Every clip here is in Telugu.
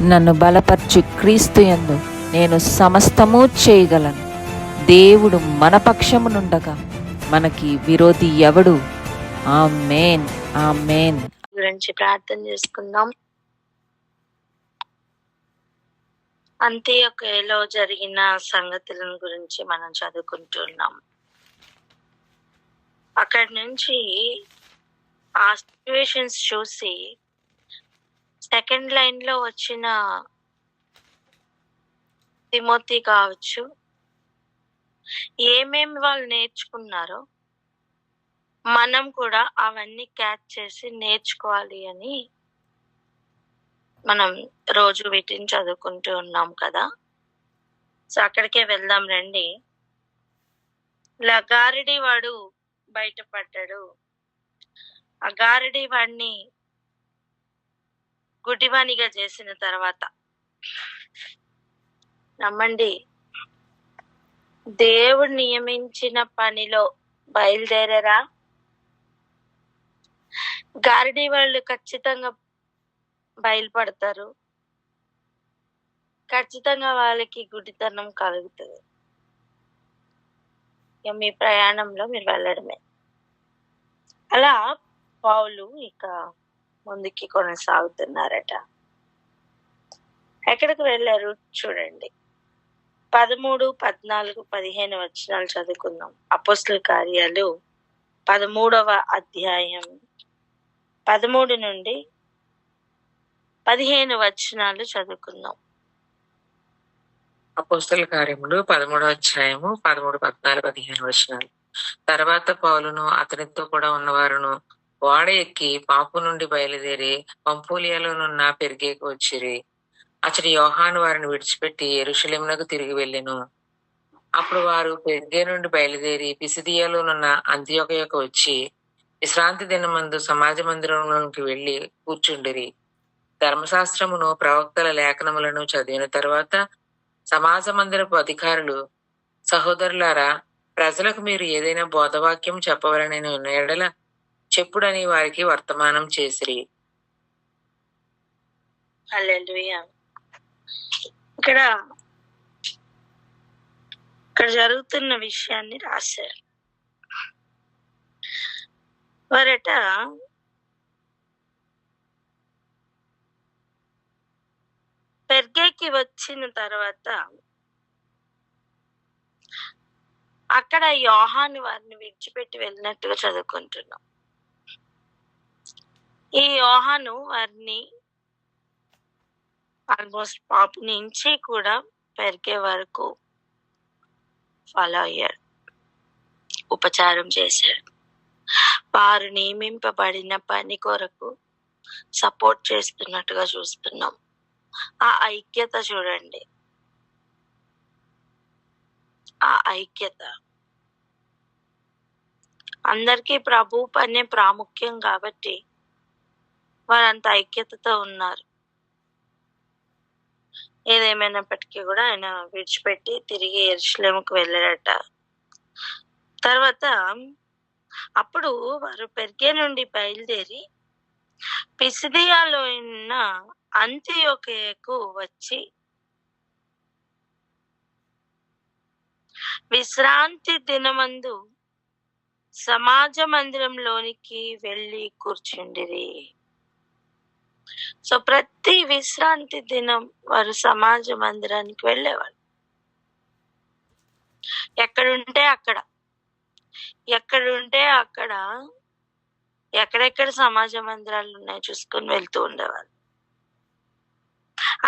నన్ను బలపరచు క్రీస్తు యందు నేను సమస్తము చేయగలను. దేవుడు మన పక్షమునుండగా మనకి విరోధి ఎవడు? ఆమేన్, ఆమేన్. గురించి ప్రార్థన చేసుకుందాం. అంత్యొకయలో జరిగిన సంగతులను గురించి మనం చదువుకుంటున్నాం. అక్కడి నుంచి ఆ సిచ్యువేషన్స్ చూసి సెకండ్ లైన్ లో వచ్చిన తిమోతి కావచ్చు, ఏమేమి వాళ్ళు నేర్చుకున్నారో మనం కూడా అవన్నీ క్యాచ్ చేసి నేర్చుకోవాలి అని మనం రోజు వీటిని చదువుకుంటూ ఉన్నాం కదా. సో అక్కడికే వెళ్దాం రండి. గారడి వాడు బయటపడ్డాడు. ఆ గారడి వాడిని గుడ్డివానిగా చేసిన తర్వాత నమ్మండి, దేవుడు నియమించిన పనిలో బయలుదేరారా, గారడి వాళ్ళు ఖచ్చితంగా బయలుపడతారు. ఖచ్చితంగా వాళ్ళకి గుడ్డితనం కలుగుతుంది. ఇక మీ ప్రయాణంలో మీరు వెళ్ళడమే. అలా పౌలు ఇక ముందుకి కొనసాగుతున్నారట. ఎక్కడికి వెళ్ళారు చూడండి. 13, 14, 15 వచనాలు చదువుకుందాం. అపోస్తల కార్యాలు 13వ అధ్యాయం 13 నుండి 15 వచనాలు చదువుకుందాం. అపోస్తల కార్యములు 13వ అధ్యాయము 13, 14, 15 వచనాలు. తర్వాత పౌలును అతనితో కూడా ఉన్నవారును ఓడ ఎక్కి పాపు నుండి బయలుదేరి పంఫూలియాలోనున్న పెర్గేకు వచ్చిరి. అతడి యోహాను వారిని విడిచిపెట్టి యెరూషలేమునకు తిరిగి వెళ్ళెను. అప్పుడు వారు పెర్గే నుండి బయలుదేరి పిసిదియాలోనున్న అంతియొకయకు వచ్చి విశ్రాంతి దినమందు సమాజ మందిరంలోనికి వెళ్లి కూర్చుండిరి. ధర్మశాస్త్రమును ప్రవక్తల లేఖనములను చదివిన తర్వాత సమాజ మందిరపు అధికారులు, సహోదరులారా, ప్రజలకు మీరు ఏదైనా బోధవాక్యం చెప్పవలనని ఎడల చెప్పుడని వారికి వర్తమానం చేసిరి. హల్లెలూయా. ఇక్కడ జరుగుతున్న విషయాన్ని రాశారు. వారట పెర్గేకి వచ్చిన తర్వాత అక్కడ యోహాను వారిని విడిచిపెట్టి వెళ్ళినట్టుగా చదువుకుంటున్నాం. ఈ యోహాను వారిని ఆల్మోస్ట్ పాపు నుంచి కూడా పెరిగే వరకు ఫాలో అయ్యాడు, ఉపచారం చేశాడు. వారు నియమింపబడిన పని కొరకు సపోర్ట్ చేస్తున్నట్టుగా చూస్తున్నాం. ఆ ఐక్యత చూడండి, ఆ ఐక్యత. అందరికీ ప్రభు పనే ప్రాముఖ్యం కాబట్టి వారంత ఐక్యతతో ఉన్నారు. ఏదేమైనప్పటికీ కూడా ఆయన విడిచిపెట్టి తిరిగి యెరూషలేముకు వెళ్ళారట. తర్వాత అప్పుడు వారు పెర్గే నుండి బయలుదేరి పిసిదియాలో ఉన్న అంతియొకయకు వచ్చి విశ్రాంతి దినమందు సమాజ మందిరంలోనికి వెళ్ళి కూర్చుండిరి. సో ప్రతి విశ్రాంతి దినం వారు సమాజ మందిరానికి వెళ్ళేవారు. ఎక్కడుంటే అక్కడ ఎక్కడెక్కడ సమాజ మందిరాలు ఉన్నాయో చూసుకొని వెళ్తూ ఉండేవారు.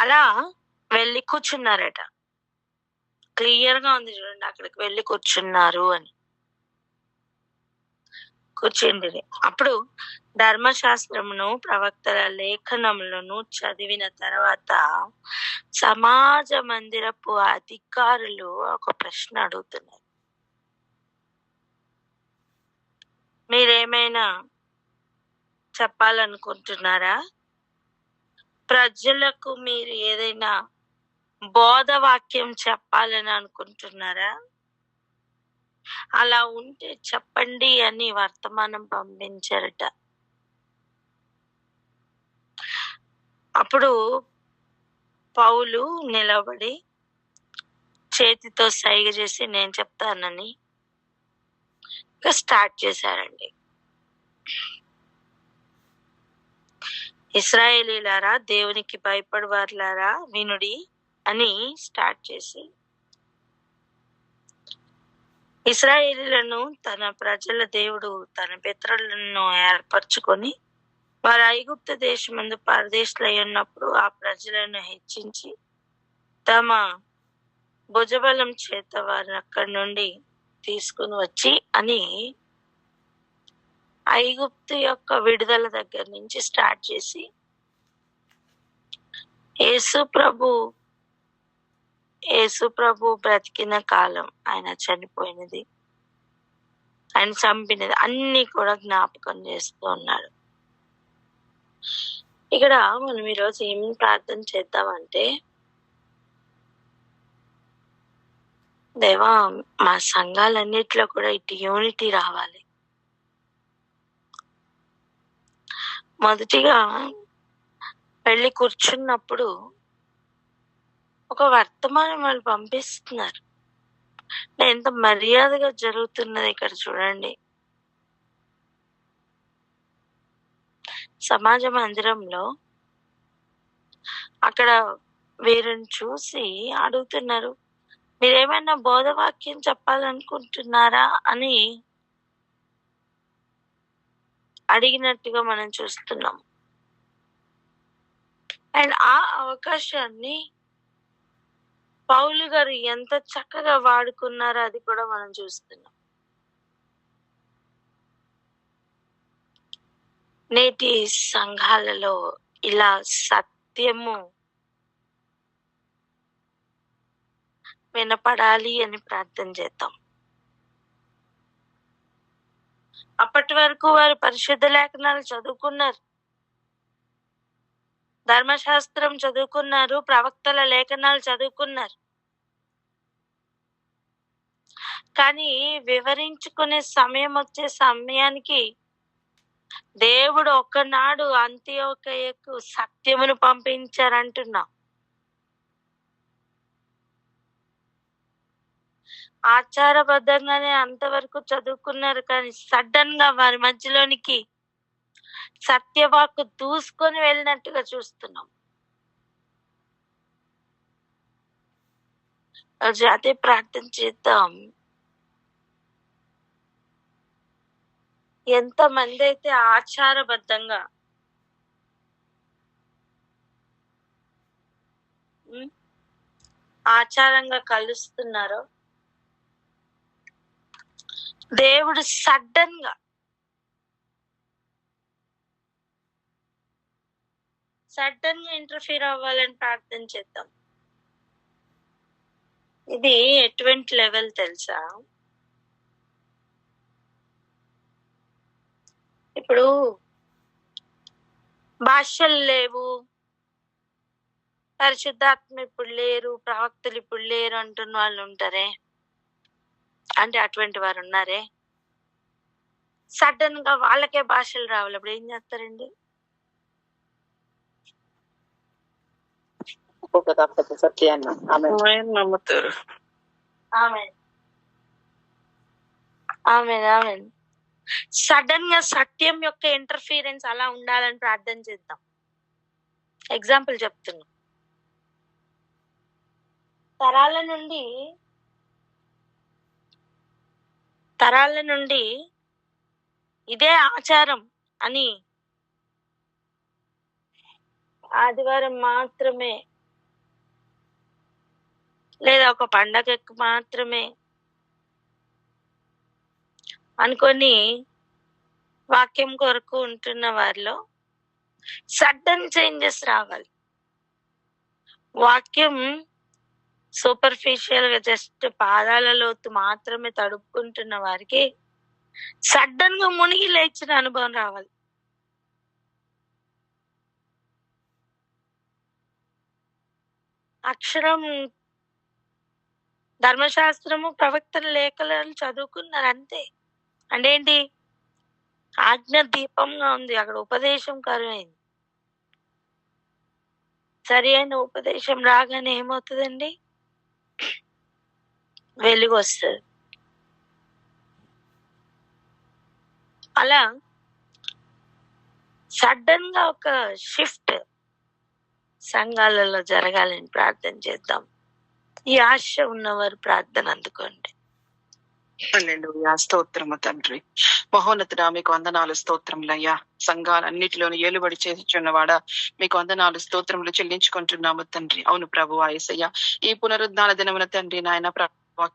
అలా వెళ్ళి కూర్చున్నారట. క్లియర్ గా ఉంది చూడండి, అక్కడికి వెళ్ళి కూర్చున్నారు అని. కూర్చుండి అప్పుడు ధర్మశాస్త్రమును ప్రవక్తల లేఖనములను చదివిన తర్వాత సమాజ మందిరపు అధికారులు ఒక ప్రశ్న అడుగుతున్నారు. మీరేమైనా చెప్పాలనుకుంటున్నారా? ప్రజలకు మీరు ఏదైనా బోధవాక్యం చెప్పాలని అనుకుంటున్నారా? అలా ఉంటే చెప్పండి అని వర్తమానం పంపించారట. అప్పుడు పౌలు నిలబడి చేతితో సైగ చేసి నేను చెప్తానని స్టార్ట్ చేశారండి. ఇశ్రాయేలీలారా, దేవునికి భయపడవారులారా వినుడి అని స్టార్ట్ చేసి ఇశ్రాయేలీలను తన ప్రజల దేవుడు తన పితరులను ఏర్పరచుకొని వారు ఐగుప్తు దేశమందు పరదేశులై ఉన్నప్పుడు ఆ ప్రజలను హెచ్చించి తమ భుజబలం చేత వారిని అక్కడి నుండి తీసుకుని వచ్చి అని ఐగుప్తు యొక్క విడుదల దగ్గర నుంచి స్టార్ట్ చేసి యేసు ప్రభు బ్రతికిన కాలం, ఆయన చనిపోయినది, ఆయన చంపినది అన్ని కూడా జ్ఞాపకం చేస్తూ ఉన్నాడు. ఇక్కడ మనం ఈరోజు ఏం ప్రార్థన చేద్దామంటే, దేవా మా సంఘాలన్నిట్లో కూడా ఇటు యూనిటీ రావాలి. మొదటిగా వెళ్ళి కూర్చున్నప్పుడు ఒక వర్తమానం వాళ్ళు పంపిస్తున్నారు. ఎంత మర్యాదగా జరుగుతున్నది ఇక్కడ చూడండి. సమాజ మందిరంలో అక్కడ వీరిని చూసి అడుగుతున్నారు, మీరేమైనా బోధవాక్యం చెప్పాలనుకుంటున్నారా అని అడిగినట్టుగా మనం చూస్తున్నాం. అండ్ ఆ అవకాశాన్ని పౌలు గారు ఎంత చక్కగా వాడుకున్నారో అది కూడా మనం చూస్తున్నాం. నేటి సంఘాలలో ఇలా సత్యము వినపడాలి అని ప్రార్థన చేద్దాం. అప్పటి వరకు వారు పరిశుద్ధ లేఖనాలు చదువుకున్నారు, ధర్మశాస్త్రం చదువుకున్నారు, ప్రవక్తల లేఖనాలు చదువుకున్నారు. కానీ వివరించుకునే సమయం వచ్చే సమయానికి దేవుడు ఒక్కనాడు అంత్యోకయకు సత్యమును పంపించారంటున్నా. ఆచారబద్ధంగానే అంతవరకు చదువుకున్నారు, కానీ సడన్ గా వారి మధ్యలోనికి సత్యవాక్కు దూసుకొని వెళ్ళినట్టుగా చూస్తున్నాం. అదే ప్రార్థన చేద్దాం. ఎంతమంది అయితే ఆచారబద్ధంగా ఆచారంగా కలుస్తున్నారో, దేవుడు సడన్ గా ఇంటర్ఫీర్ అవ్వాలని ప్రార్థన చేద్దాం. ఇది ఎటువంటి లెవెల్ తెలుసా? ఇప్పుడు భాషలు లేవు, పరిశుద్ధాత్మ ఇప్పుడు లేరు, ప్రవక్తలు ఇప్పుడు లేరు అంటున్న వాళ్ళు ఉంటారే, అంటే అటువంటి వారు ఉన్నారే. సడన్ గా వాళ్ళకే భాషలు రావాలి, అప్పుడు ఏం చేస్తారండి? నమ్ముతారు. సడన్ గా సత్యం యొక్క ఇంటర్ఫీరెన్స్ అలా ఉండాలని ప్రార్థన చేద్దాం. ఎగ్జాంపుల్ చెప్తున్నా. తరాల నుండి ఇదే ఆచారం అని ఆదివారం మాత్రమే లేదా ఒక పండగకు మాత్రమే అనుకొని వాక్యం కొరకు ఉంటున్న వారిలో సడన్ చేంజెస్ రావాలి. వాక్యం సూపర్ఫిషియల్ గా జస్ట్ పాదాల లోతు మాత్రమే తడుపుకుంటున్న వారికి సడన్ గా మునిగి లేచిన అనుభవం రావాలి. అక్షరం ధర్మశాస్త్రము ప్రవక్తల లేఖనాలు చదువుకున్నారు అంతే. అంటే ఏంటి? ఆజ్ఞ దీపంగా ఉంది, అక్కడ ఉపదేశం కరువైంది. సరి అయిన ఉపదేశం రాగానే ఏమవుతుందండి? వెలుగు వస్తుంది. అలా సడన్ గా ఒక షిఫ్ట్ సంఘాలలో జరగాలని ప్రార్థన చేద్దాం. ఈ ఆశ ఉన్నవారు ప్రార్థన అందుకోండి. హల్లెలూయా. స్తోత్రము తండ్రి. మహోన్నతుడా, మీకు వందనాలు స్తోత్రములయ్యా. సంఘాలన్నిటిలోను ఏలుబడి చేస్తున్నవాడా, మీకు వందనాలు స్తోత్రములు చెల్లించుకుంటున్నాము తండ్రి. అవును ప్రభువా యేసయ్య, ఈ పునరుద్ధాన దినమున తండ్రి నాయన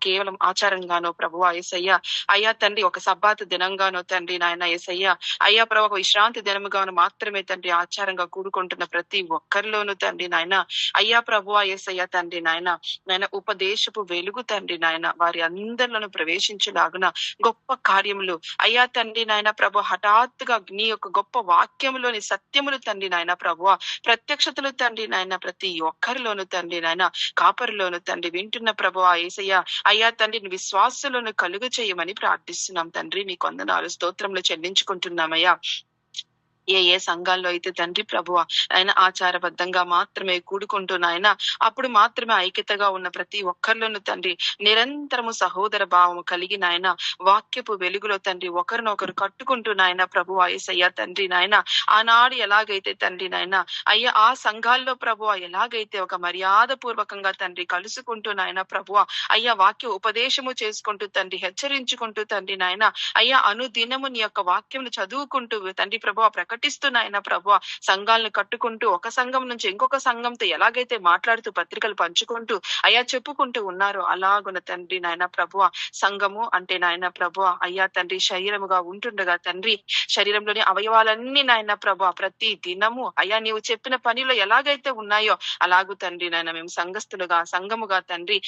కేవలం ఆచారంగానో ప్రభువా యేసయ్య, అయ్యా తండ్రి ఒక సబ్బాతు దినంగానో తండ్రి నాయన యేసయ్య, అయ్యా ప్రభు ఒక విశ్రాంతి దినముగాను మాత్రమే తండ్రి ఆచారంగా కూడుకుంటున్న ప్రతి ఒక్కరిలోను తండ్రి నాయన, అయ్యా ప్రభువా యేసయ్య తండ్రి నాయన ఉపదేశపు వెలుగు తండ్రి నాయన వారి అందరిలోనూ ప్రవేశించులాగున గొప్ప కార్యములు అయ్యా తండ్రి నాయన ప్రభు హఠాత్తుగా నీ యొక్క గొప్ప వాక్యములోని సత్యములు తండ్రి నాయన ప్రభువా ప్రత్యక్షతలు తండ్రి నాయన ప్రతి ఒక్కరిలోను తండ్రి నాయన కాపరిలోను తండ్రి వింటున్న ప్రభువా యేసయ్య, అయ్యా తండ్రి విశ్వాసులను కలుగు చేయమని ప్రార్థిస్తున్నాం తండ్రి. మీకు వందనాలు స్తోత్రములు చెల్లించుకుంటున్నామయ్యా. ఏ సంఘాల్లో అయితే తండ్రి ప్రభువా ఆయన ఆచారబద్ధంగా మాత్రమే కూడుకుంటూ నాయన అప్పుడు మాత్రమే ఐక్యతగా ఉన్న ప్రతి ఒక్కరిలోనూ తండ్రి నిరంతరము సహోదర భావము కలిగి నాయన వాక్యపు వెలుగులో తండ్రి ఒకరినొకరు కట్టుకుంటూ నాయన ప్రభువా యేసయ్య తండ్రి నాయన ఆనాడు ఎలాగైతే తండ్రి నాయన అయ్యా ఆ సంఘాల్లో ప్రభువా ఎలాగైతే ఒక మర్యాద పూర్వకంగా తండ్రి కలుసుకుంటూ నాయన ప్రభువా అయ్యా వాక్య ఉపదేశము చేసుకుంటూ తండ్రి హెచ్చరించుకుంటూ తండ్రి నాయన అయ్యా అనుదినము నీ యొక్క వాక్యమును చదువుకుంటూ తండ్రి ప్రభువా ప్రకటిస్తూ నాయన ప్రభువా సంఘాలను కట్టుకుంటూ ఒక సంఘం నుంచి ఇంకొక సంఘంతో ఎలాగైతే మాట్లాడుతూ పత్రికలు పంచుకుంటూ అయ్యా చెప్పుకుంటూ ఉన్నారో అలాగున తండ్రి నాయన ప్రభువా సంఘము అంటే నాయన ప్రభువా అయ్యా తండ్రి శరీరముగా ఉంటుండగా తండ్రి శరీరంలోని అవయవాలన్నీ నాయన ప్రభువా ప్రతి దినము అయ్యా నీవు చెప్పిన పనిలో ఎలాగైతే ఉన్నాయో అలాగూ తండ్రి నాయన మేము సంఘముగా తండ్రి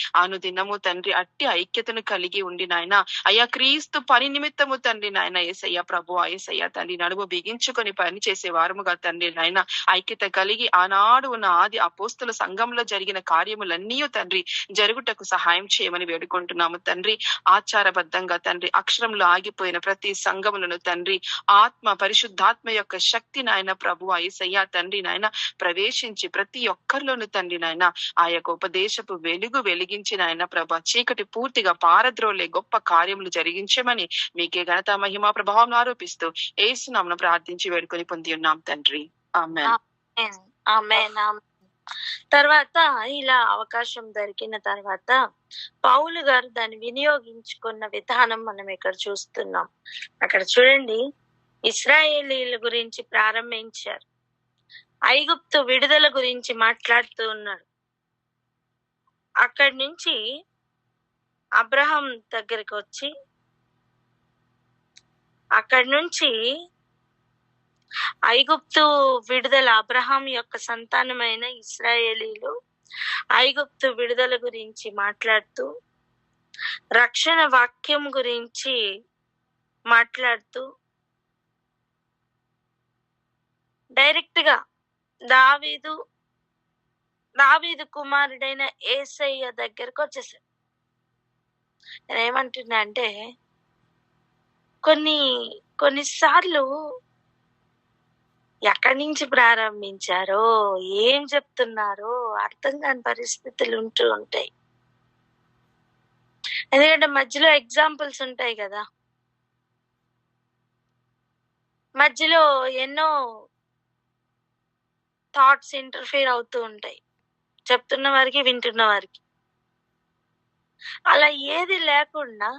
దినము తండ్రి అట్టి ఐక్యతను కలిగి ఉండి నాయన అయ్యా క్రీస్తు పని నిమిత్తము తండ్రి నాయన యేసయ్య ప్రభువా యేసయ్య తండ్రి నడుము బిగించుకొని పని చేసే వారముగా తండ్రి నాయన ఐక్యత కలిగి ఆనాడు ఉన్న ఆది అపోస్తుల సంఘంలో జరిగిన కార్యములన్నీ తండ్రి జరుగుటకు సహాయం చేయమని వేడుకుంటున్నాము తండ్రి. ఆచారబద్ధంగా తండ్రి అక్షరంలో ఆగిపోయిన ప్రతి సంఘములను తండ్రి పరిశుద్ధాత్మ యొక్క శక్తి నాయన ప్రభువా యేసయ్య తండ్రి నాయన ప్రవేశించి ప్రతి ఒక్కరిలోను తండ్రి నాయన ఆ యొక్క ఉపదేశపు వెలుగు వెలిగించి నాయన ప్రభా చీకటి పూర్తిగా పారద్రోలే గొప్ప కార్యములు జరిగించమని మీకే ఘనత మహిమ ప్రభావం ఆరోపిస్తూ యేసు నామమున ప్రార్థించి వేడుకొని పొంది ఉన్నాం తండ్రి. ఆమేన్. ఆమేన్. తర్వాత ఇలా అవకాశం దొరికిన తర్వాత పౌలు గారు దాన్ని వినియోగించుకున్న విధానం మనం ఇక్కడ చూస్తున్నాం. అక్కడ చూడండి, ఇశ్రాయేలీల గురించి ప్రారంభించారు, ఐగుప్తు విడుదల గురించి మాట్లాడుతూ ఉన్నాడు. అక్కడి నుంచి అబ్రహాం దగ్గరికి వచ్చి అక్కడి నుంచి ఐగుప్తు విడుదల అబ్రహాం యొక్క సంతానమైన ఇశ్రాయేలీలు ఐగుప్తు విడుదల గురించి మాట్లాడుతూ రక్షణ వాక్యం గురించి మాట్లాడుతూ డైరెక్ట్ గా దావీదు కుమారుడైన యేసయ్య దగ్గరకు వచ్చేసారు. నేనేమంటున్నా అంటే కొన్నిసార్లు ఎక్కడి నుంచి ప్రారంభించారో ఏం చెప్తున్నారో అర్థం కాని పరిస్థితులు ఉంటూ ఉంటాయి. ఎందుకంటే మధ్యలో ఎగ్జాంపుల్స్ ఉంటాయి కదా, మధ్యలో ఎన్నో థాట్స్ ఇంటర్ఫియర్ అవుతూ ఉంటాయి, చెప్తున్న వారికి వింటున్న వారికి. అలా ఏది లేకుండా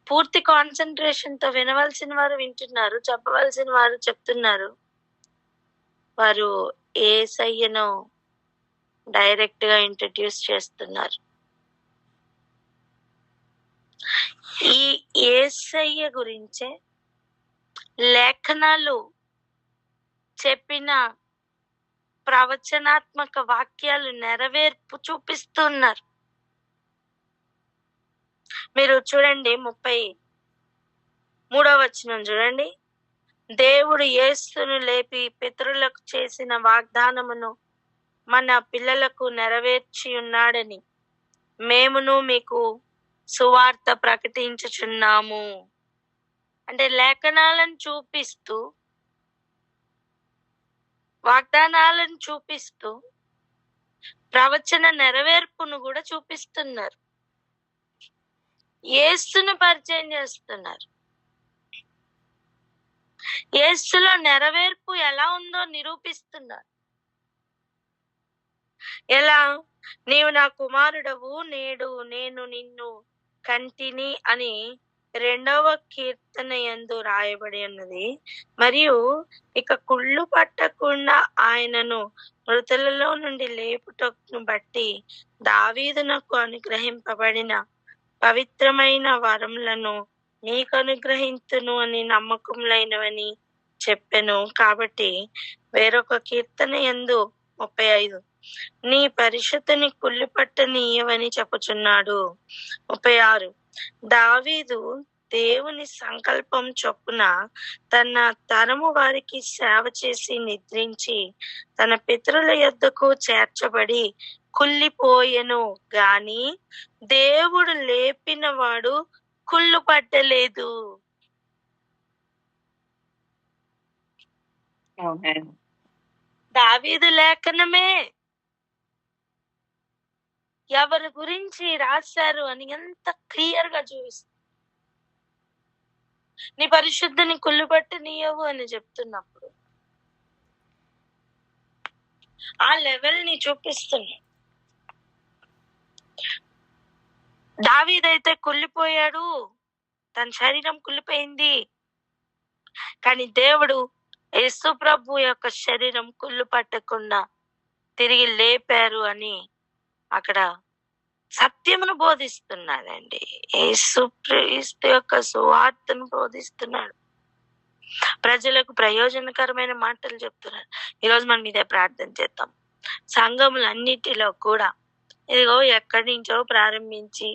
పూర్తి కాన్సన్ట్రేషన్ తో వినవలసిన వారు వింటున్నారు, చెప్పవలసిన వారు చెప్తున్నారు. వారు యేసయ్యను డైరెక్ట్ గా ఇంట్రడ్యూస్ చేస్తున్నారు. ఈ యేసయ్య గురించే లేఖనాలు చెప్పిన ప్రవచనాత్మక వాక్యాలు నెరవేర్పు చూపిస్తున్నారు. మీరు చూడండి 33వ వచనం చూడండి. దేవుడు యేసును లేపి పితరులకు చేసిన వాగ్దానమును మన పిల్లలకు నెరవేర్చి ఉన్నాడని మేమును మీకు సువార్త ప్రకటించుచున్నాము. అంటే లేఖనాలను చూపిస్తూ వాగ్దానాలను చూపిస్తూ ప్రవచన నెరవేర్పును కూడా చూపిస్తున్నారు. యేసును పరిచయం చేస్తున్నారు. యేసులో నెరవేర్పు ఎలా ఉందో నిరూపిస్తున్నారు. ఎలా? నీవు నా కుమారుడవు, నేడు నేను నిన్ను కంటిని అని 2వ కీర్తన యందు రాయబడి ఉన్నది. మరియు ఇక కుళ్ళు పట్టకుండా ఆయనను మృతులలో నుండి లేపుటను బట్టి దావీదునకు అనుగ్రహింపబడిన పవిత్రమైన వరములను నీకు అనుగ్రహింతును అని నమ్మకములైనవని చెప్పెను. కాబట్టి వేరొక కీర్తన యందు 35 నీ పరిశుద్ధని కుళ్ళిపట్టనీయవని చెప్పుచున్నాడు. 36 దావీదు దేవుని సంకల్పం చొప్పున తన తరము వారికి సేవ చేసి నిద్రించి తన పితరుల యొద్దకు చేర్చబడి కుళ్ళిపోయెను గాని దేవుడు లేపిన వాడు కుళ్ళు పట్టలేదు. దావీదు లేఖనమే ఎవరి గురించి రాశారు అని ఎంత క్లియర్ గా చూపిస్తుంది. నీ పరిశుద్ధిని కుళ్ళుపట్టనీయవు అని చెప్తున్నప్పుడు ఆ లెవెల్ ని చూపిస్తున్నా. దావీదైతే కుళ్ళిపోయాడు, తన శరీరం కుళ్ళిపోయింది, కానీ దేవుడు యేసు ప్రభు యొక్క శరీరం కుళ్ళు పట్టకుండా తిరిగి లేపారు అని అక్కడ సత్యమును బోధిస్తున్నాడండి. యేసు క్రీస్తు యొక్క సువార్తను బోధిస్తున్నాడు. ప్రజలకు ప్రయోజనకరమైన మాటలు చెప్తున్నాడు. ఈరోజు మనం ఇదే ప్రార్థన చేద్దాం. సంఘములన్నిటిలో కూడా ఇదిగో ఎక్కడి నుంచో ప్రారంభించి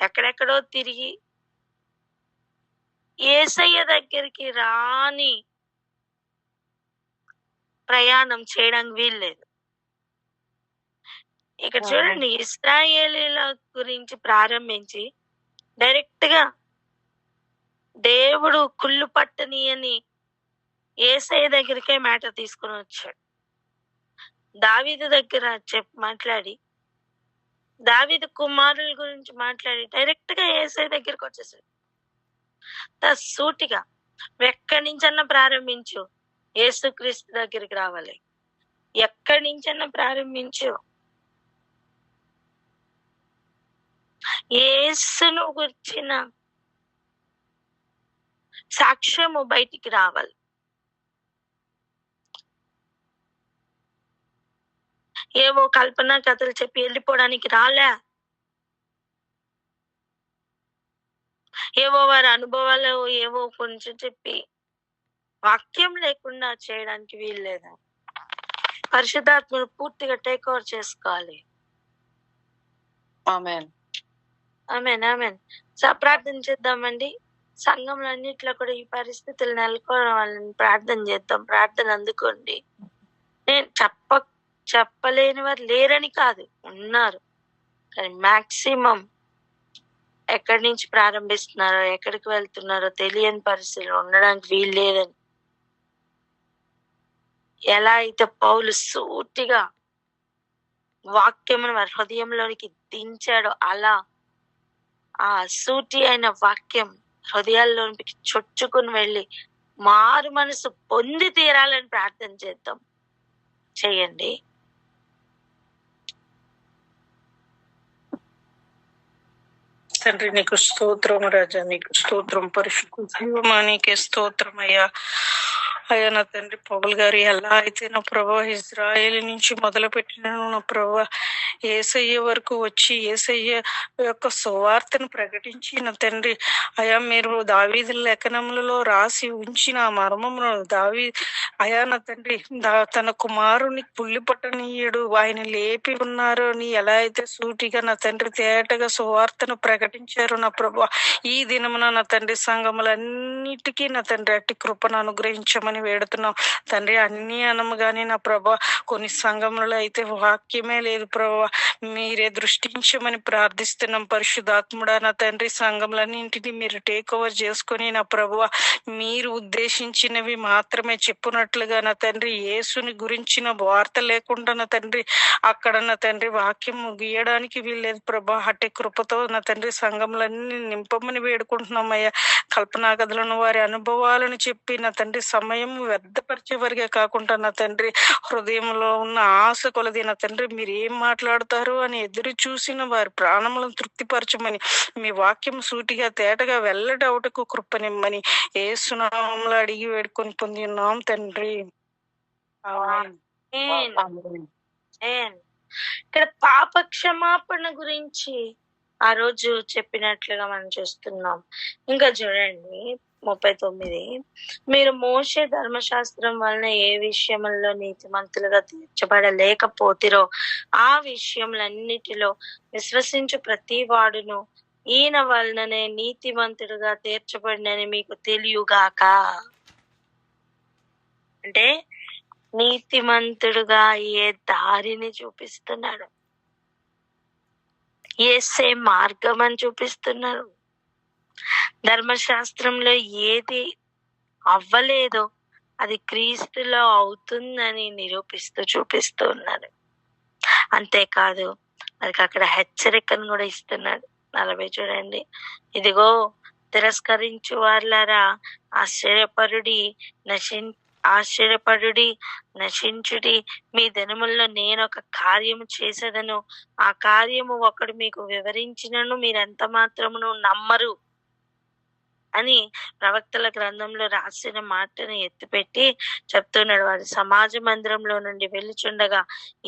ఎక్కడెక్కడో తిరిగి యేసయ్య దగ్గరికి రాని ప్రయాణం చేయడానికి వీల్లేదు. ఇక్కడ చూడండి, ఇశ్రాయేలీల గురించి ప్రారంభించి డైరెక్ట్ గా దేవుడు కుళ్ళు పట్టనీయని యేసయ్య దగ్గరికే మ్యాటర్ తీసుకుని వచ్చాడు. దావీదు దగ్గర మాట్లాడి దావీదు కుమారుల గురించి మాట్లాడి డైరెక్ట్ గా యేసయ్య దగ్గరికి వచ్చేసాడు. సూటిగా ఎక్కడి నుంచన్నా ప్రారంభించు, యేసుక్రీస్తు దగ్గరికి రావాలి. ఎక్కడి నుంచన్నా ప్రారంభించు, యేసును గురించిన సాక్ష్యము బయటికి రావాలి. ఏవో కల్పన కథలు చెప్పి వెళ్ళిపోవడానికి రాలే. ఏవో వారి అనుభవాలు ఏవో కొంచెం చెప్పి వాక్యం లేకుండా చేయడానికి వీల్లేదు. పరిశుద్ధాత్మను పూర్తిగా టేక్ ఓవర్ చేసుకోవాలి. ఆమేన్. ఆమేన్, ఆమేన్. ప్రార్థన చేద్దామండి. సంఘంలో అన్నిట్లో కూడా ఈ పరిస్థితులు నెలకొన్న వాళ్ళని ప్రార్థన చేద్దాం. ప్రార్థన అందుకోండి. నేను చెప్పలేని వారు లేరని కాదు, ఉన్నారు. కానీ మాక్సిమం ఎక్కడి నుంచి ప్రారంభిస్తున్నారో ఎక్కడికి వెళ్తున్నారో తెలియని పరిస్థితులు ఉండడానికి వీలు లేదని. ఎలా అయితే పౌలు సూటిగా వాక్యమును వారి హృదయంలోనికి దించాడో అలా ఆ సూటి అయిన వాక్యం హృదయాల్లోనికి చొచ్చుకుని వెళ్ళి మారు మనసు పొంది తీరాలని ప్రార్థన చేద్దాం. చేయండి. తండ్రి నీకు స్తోత్రం రాజా, నీకు స్తోత్రం పరిశుద్ధ దైవమా, నీకే స్తోత్రం అయ్యా. అయ్యా నా తండ్రి పౌల్ గారు ఎలా అయితే నా ప్రభా ఇజ్రాయేల్ నుంచి మొదలు పెట్టినాను నా ప్రభా యేసయ్య వరకు వచ్చి యేసయ్య యొక్క సువార్తను ప్రకటించి నా తండ్రి అయా మీరు దావీదు లేఖనములలో రాసి ఉంచిన ఆ మర్మమును అయా నా తండ్రి తన కుమారుని పుల్లి పట్టనీయుడు ఆయన లేపి ఉన్నారు అని ఎలా అయితే సూటిగా నా తండ్రి తేటగా సువార్తను ప్రకటించారు నా ప్రభా, ఈ దినమున నా తండ్రి సంఘములన్నిటికీ నా తండ్రి అట్టి కృపను అనుగ్రహించమని వేడుతున్నాం తండ్రి. అన్ని అనము గాని నా ప్రభా కొన్ని సంఘములలో అయితే వాక్యమే లేదు ప్రభా. మీరే దృష్టించమని ప్రార్థిస్తున్నాం. పరిశుద్ధాత్ముడా నా తండ్రి, సంఘములన్నింటినీ మీరు టేక్ ఓవర్ చేసుకొని నా ప్రభువ మీరు ఉద్దేశించినవి మాత్రమే చెప్పునట్లుగా నా తండ్రి, యేసుని గురించిన వార్త లేకుండా నా తండ్రి అక్కడ నా తండ్రి వాక్యం ముగియడానికి వీల్లేదు ప్రభా. అట్టి కృపతో నా తండ్రి సంఘములన్నీ నింపమని వేడుకుంటున్నామయ్యా. కల్పనా కథలను వారి అనుభవాలను చెప్పి నా తండ్రి సమయం వ్యర్థపరిచే వరకే కాకుండా నా తండ్రి హృదయంలో ఉన్న ఆశ కొలది నా తండ్రి మీరు ఏం మాట్లాడతారు అని ఎదురు చూసిన వారి ప్రాణములను తృప్తిపరచమని, మీ వాక్యం సూటిగా తేటగా వెల్లడవుటకు కృపనిమ్మని యేసు నామములో అడిగి వేడుకొని పొంది ఉన్నాం తండ్రి. ఆమేన్. ఇక్కడ పాప క్షమాపణ గురించి ఆ రోజు చెప్పినట్లుగా మనం చూస్తున్నాం. ఇంకా చూడండి 39, మీరు మోషే ధర్మశాస్త్రం వలన ఏ విషయములలో నీతిమంతులుగా తీర్చబడలేకపోతిరో ఆ విషయములన్నిటిలో విశ్వసించు ప్రతి వాడును ఈయన వలననే నీతిమంతుడుగా తీర్చబడినని మీకు తెలియగాక. అంటే నీతిమంతుడుగా ఏ దారిని చూపిస్తున్నాడు, ఏసే మార్గం అని చూపిస్తున్నారు. ధర్మశాస్త్రంలో ఏది అవ్వలేదో అది క్రీస్తులో అవుతుందని నిరూపిస్తూ చూపిస్తూ ఉన్నారు. అంతేకాదు మనకి అక్కడ హెచ్చరికను కూడా ఇస్తున్నాడు. 40 చూడండి, ఇదిగో తిరస్కరించు వార్లారా ఆశ్చర్యపడుడి నశించుడి. మీ దినముల్లో నేను ఒక కార్యము చేసేదను, ఆ కార్యము ఒకడు మీకు వివరించినను మీరెంత మాత్రమును నమ్మరు అని ప్రవక్తల గ్రంథంలో రాసిన మాటను ఎత్తిపెట్టి చెప్తున్నాడు. వారి సమాజ మందిరంలో నుండి వెళ్ళుచుండగా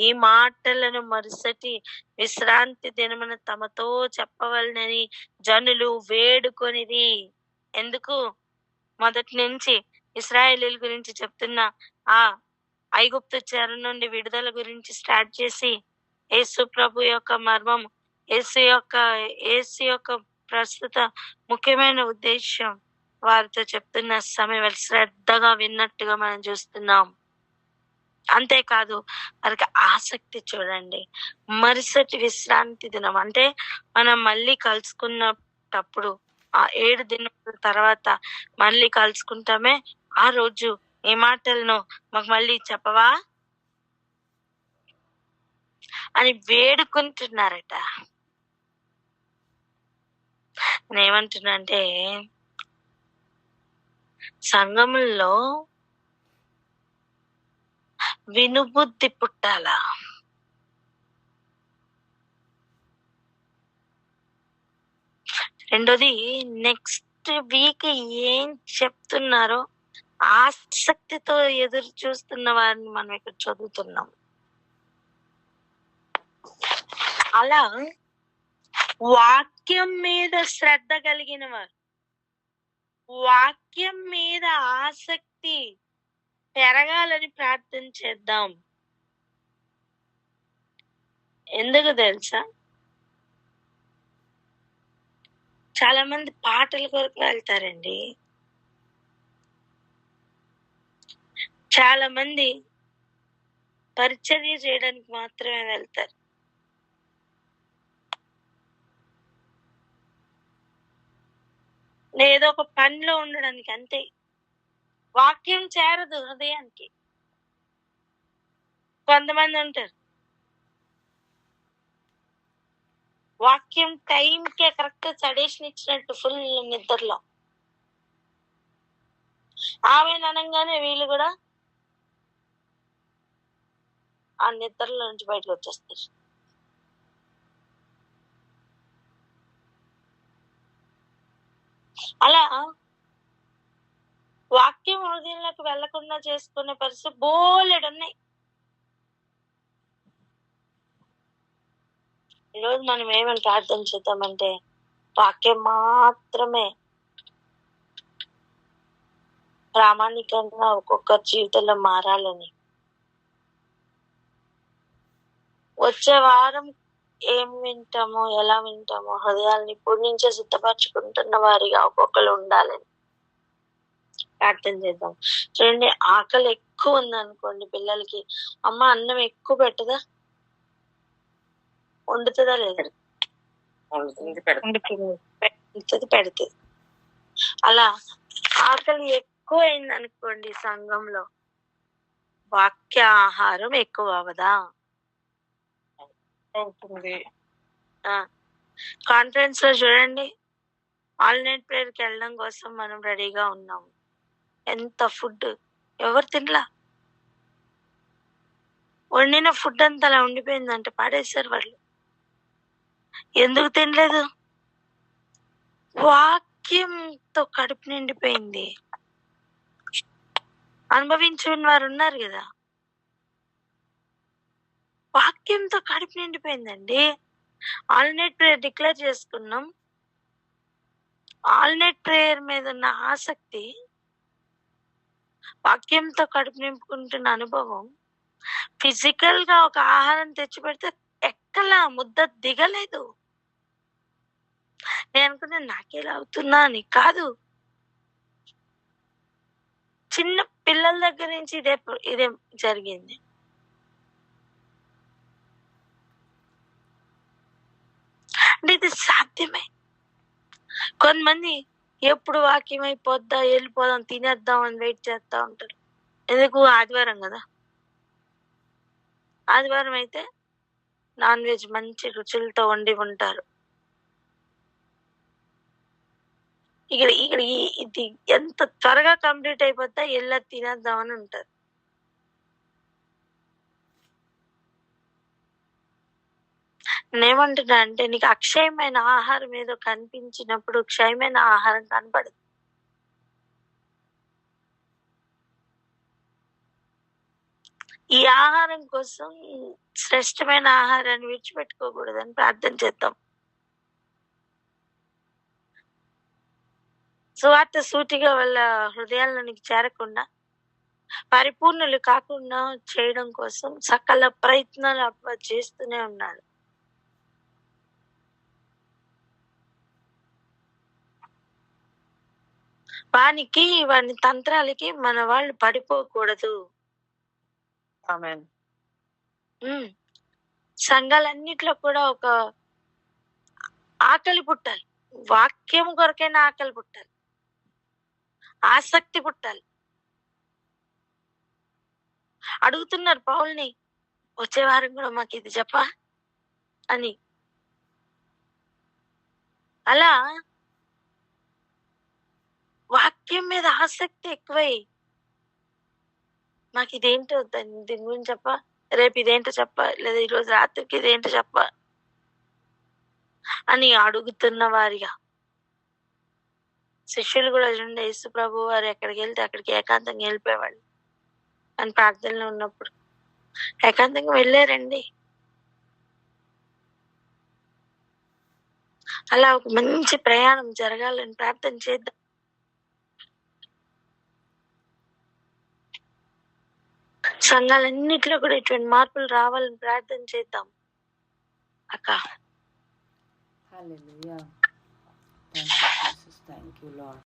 ఈ మాటలను మరుసటి విశ్రాంతి దినమున తమతో చెప్పవలనని జనులు వేడుకొనిది. ఎందుకు? మొదటి నుంచి ఇశ్రాయేలీల గురించి చెప్తున్న ఆ ఐగుప్తు చెర నుండి విడుదల గురించి స్టార్ట్ చేసి యేసు ప్రభు యొక్క మర్మం, యేసు యొక్క ప్రస్తుత ముఖ్యమైన ఉద్దేశం వారితో చెప్తున్న సమయం శ్రద్ధగా విన్నట్టుగా మనం చూస్తున్నాం. అంతేకాదు వారికి ఆసక్తి చూడండి. మరుసటి విశ్రాంతి దినం అంటే మనం మళ్ళీ కలుసుకున్నప్పుడు ఆ 7 దినాల తర్వాత మళ్ళీ కలుసుకుంటామే, ఆ రోజు ఈ మాటలను మాకు మళ్ళీ చెప్పవా అని వేడుకుంటున్నారట. నేనేమంటున్నా అంటే సంఘముల్లో వినుబుద్ధి పుట్టాలా. రెండోది, నెక్స్ట్ వీక్ ఏం చెప్తున్నారో ఆసక్తితో ఎదురు చూస్తున్న వారిని మనం ఇక్కడ చదువుతున్నాం. అలా వాక్యం మీద శ్రద్ధ కలిగిన వారు, వాక్యం మీద ఆసక్తి పెరగాలని ప్రార్థన చేద్దాం. ఎందుకు తెలుసా? చాలా మంది పాటల కొరకు వెళ్తారండి. చాలా మంది పరిచర్య చేయడానికి మాత్రమే వెళ్తారు. ఏదో ఒక పనిలో ఉండడానికి అంతే. వాక్యం చేరదు హృదయానికి. కొంతమంది ఉంటారు వాక్యం టైంకే కరెక్ట్ సడేషన్ ఇచ్చినట్టు ఫుల్ నిద్రలో, ఆమె అనగానే వీళ్ళు కూడా ఆ నిద్రలో నుంచి బయటకు వచ్చేస్తారు. అలా వాక్యం హృదయంలోకి వెళ్లకుండా చేసుకునే పరిస్థితి బోలెడు ఉన్నాయి. ఈరోజు మనం ఏమని ప్రార్థన చేద్దామంటే వాక్యం మాత్రమే ప్రామాణికంగా ఒక్కొక్కరి జీవితంలో మారాలని. వచ్చే వారం ఏం వింటామో ఎలా వింటామో హృదయాలను ఇప్పటి నుంచే సిద్ధపరచుకుంటున్న వారిగా ఒక్కొక్కరు ఉండాలని ప్రార్థన చేద్దాం. చూడండి, ఆకలి ఎక్కువ ఉందనుకోండి పిల్లలకి, అమ్మ అన్నం ఎక్కువ పెట్టదా? వండుతుందా లేదా? వండుతుంది, పెడుతుంది. వండుతుంది, పెడుతుంది. అలా ఆకలి ఎక్కువ అయింది అనుకోండి సంఘంలో, వాక్య ఆహారం ఎక్కువ అవదా? అవుతుంది. కాన్ఫరెన్స్ లో చూడండి, ఆల్ నైట్ ప్రేయర్ కి వెళ్ళడం కోసం మనం రెడీగా ఉన్నాము. ఎంత ఫుడ్, ఎవరు తినలా. వండిన ఫుడ్ అంతా అలా ఉండిపోయిందంటే పాడేశారు వాళ్ళు. ఎందుకు తినలేదు? వాక్యంతో కడుపు నిండిపోయింది. అనుభవించిన వారు ఉన్నారు కదా, వాక్యంతో కడుపు నిండిపోయిందండి. ఆల్ నైట్ ప్రేయర్ డిక్లేర్ చేసుకున్నాం. ఆల్ నైట్ ప్రేయర్ మీద ఉన్న ఆసక్తి, వాక్యంతో కడుపు నింపుకుంటున్న అనుభవం, ఫిజికల్ గా ఒక ఆహారం తెచ్చి పెడితే ఎక్కలా, ముద్ద దిగలేదు. నేను అనుకున్నా నాకేలా అవుతున్నా అని. కాదు, చిన్న పిల్లల దగ్గర నుంచి ఇదే జరిగింది. అంటే ఇది సాధ్యమే. కొంతమంది ఎప్పుడు వాక్యం అయిపోద్దా, వెళ్ళిపోదాం, తినేద్దాం అని వెయిట్ చేస్తా ఉంటారు. ఎందుకు? ఆదివారం కదా. ఆదివారం అయితే నాన్ వెజ్ మంచి రుచులతో వండి ఉంటారు. ఇక్కడ ఇక్కడ ఇది ఎంత త్వరగా కంప్లీట్ అయిపోతా ఎల్లా తినేద్దామని ఉంటారు. నేనేమంటున్నా అంటే, నీకు అక్షయమైన ఆహారం ఏదో కనిపించినప్పుడు క్షయమైన ఆహారం కనపడదు. ఈ ఆహారం కోసం శ్రేష్టమైన ఆహారాన్ని విడిచిపెట్టుకోకూడదని ప్రార్థన చేద్దాం. సువార్త సూటిగా వాళ్ళ హృదయాల్లోనికి చేరకుండా, పరిపూర్ణులు కాకుండా చేయడం కోసం సకల ప్రయత్నాలు చేస్తూనే ఉన్నారు. వాని తంత్రాలకి మన వాళ్ళు పడిపోకూడదు. ఆమేన్. సంఘాలన్నిట్లో కూడా ఒక ఆకలి పుట్టాలి. వాక్యం కొరకైనా ఆకలి పుట్టాలి, ఆసక్తి పుట్టాలి. అడుగుతున్నారు పౌల్ని, వచ్చే వారం కూడా మాకు ఇది చెప్పా అని. అలా వాక్యం మీద ఆసక్తి ఎక్కువై, మాకు ఇదేంటో దీని గురించి చెప్పా, రేపు ఇదేంటో చెప్పా, లేదా ఈరోజు రాత్రికి ఇదేంటో చెప్పా అని అడుగుతున్న వారిగా. శిష్యులు కూడా చూడండి, యేసు ప్రభు వారు ఎక్కడికి వెళ్తే అక్కడికి ఏకాంతంగా వెళ్ళిపోయేవాళ్ళు. అని ప్రార్థనలో ఉన్నప్పుడు ఏకాంతంగా వెళ్ళారండి. అలా ఒక మంచి ప్రయాణం జరగాలని ప్రార్థన చేద్దాం. సంఘాలన్నిట్లో కూడా ఇటువంటి మార్పులు రావాలని ప్రార్థన చేద్దాం అక్క. Hallelujah. Thank you, Jesus. Thank you, Lord.